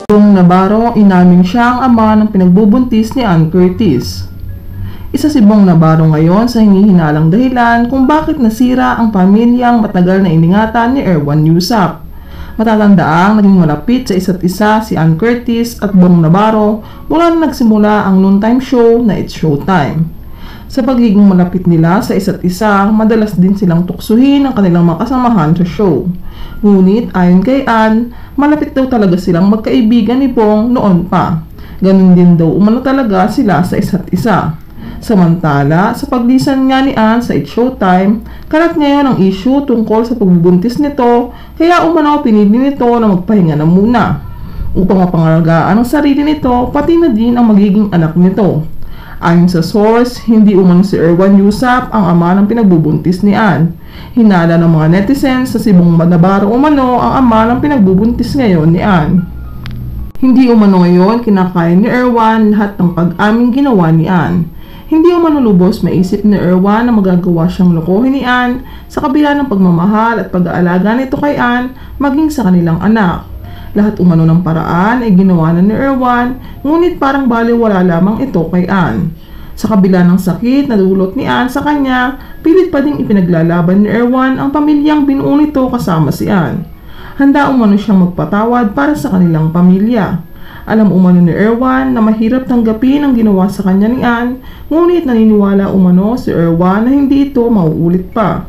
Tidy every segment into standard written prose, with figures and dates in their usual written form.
Bong Navarro, inamin siya ang ama ng pinagbubuntis ni Ann Curtis. Isa si Bong Navarro ngayon sa hinihinalang dahilan kung bakit nasira ang pamilyang matagal na iningatan ni Erwan Heussapp. Matatandaang naging malapit sa isa't isa si Ann Curtis at Bong Navarro mula na nagsimula ang noontime show na It's Showtime. Sa pagiging malapit nila sa isa't isa, madalas din silang tuksuhin ang kanilang mga kasamahan sa show. Ngunit ayon kay Ann, malapit daw talaga silang magkaibigan ni Bong noon pa. Ganun din daw umano talaga sila sa isa't isa. Samantala, sa paglisan nga ni Ann sa It's Showtime, kalat ngayon ang issue tungkol sa pagbubuntis nito, kaya umano pinili nito na magpahinga na muna upang mapangalagaan ang sarili nito pati na din ang magiging anak nito. Ayon sa source, hindi umano si Erwan Heussapp ang ama ng pinagbubuntis ni Ann. Hinala ng mga netizens sa si Bong Navarro umano ang ama ng pinagbubuntis ngayon ni Ann. Hindi umano ngayon kinakaya ni Erwan lahat ng pag-aming ginawa ni Ann. Hindi umano lubos maisip ni Erwan na magagawa siyang lokohin ni Ann sa kabila ng pagmamahal at pag-aalaga nito kay Ann maging sa kanilang anak. Lahat umano ng paraan ay ginawa na ni Erwan, ngunit parang baliwala lamang ito kay Ann. Sa kabila ng sakit na dulot ni Ann sa kanya, pilit pa ding ipinaglalaban ni Erwan ang pamilyang binuo nito kasama si Ann. Handa umano siyang magpatawad para sa kanilang pamilya. Alam umano ni Erwan na mahirap tanggapin ang ginawa sa kanya ni Ann, ngunit naniniwala umano si Erwan na hindi ito mauulit pa.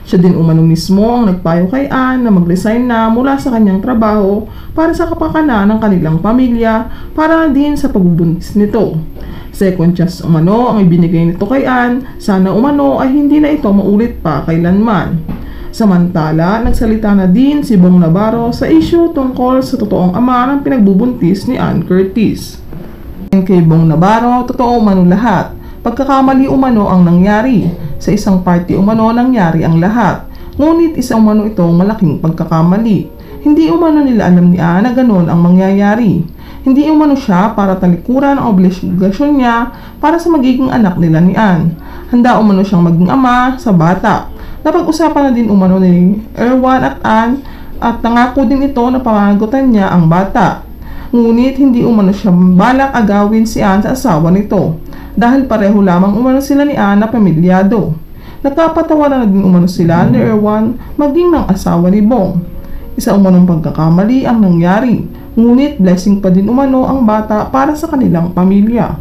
Siya din umano mismo ang nagpayo kay Ann na mag-resign na mula sa kanyang trabaho para sa kapakanan ng kanilang pamilya para din sa pagbubuntis nito. Second chance umano ang ibinigay nito kay Ann, sana umano ay hindi na ito maulit pa kailanman. Samantala, nagsalita na din si Bong Navarro sa issue tungkol sa totoong ama ng pinagbubuntis ni Ann Curtis. Kay Bong Navarro, totoo umano lahat. Pagkakamali umano ang nangyari. Sa isang party umano nangyari ang lahat. Ngunit isa umano itong malaking pagkakamali. Hindi umano nila alam ni Ann na ganoon ang mangyayari. Hindi umano siya para talikuran ang obligasyon niya para sa magiging anak nila ni Ann. Handa umano siyang maging ama sa bata. Napag-usapan na din umano ni Erwan at Ann at nangako din ito na pangagutan niya ang bata. Ngunit hindi umano siya balak agawin si Ann sa asawa nito dahil pareho lamang umano sila ni Ann na pamilyado. Nagkapatawaran na din umano sila ni Erwan maging ng asawa ni Bong. Isa umanong pagkakamali ang nangyari, ngunit blessing pa din umano ang bata para sa kanilang pamilya.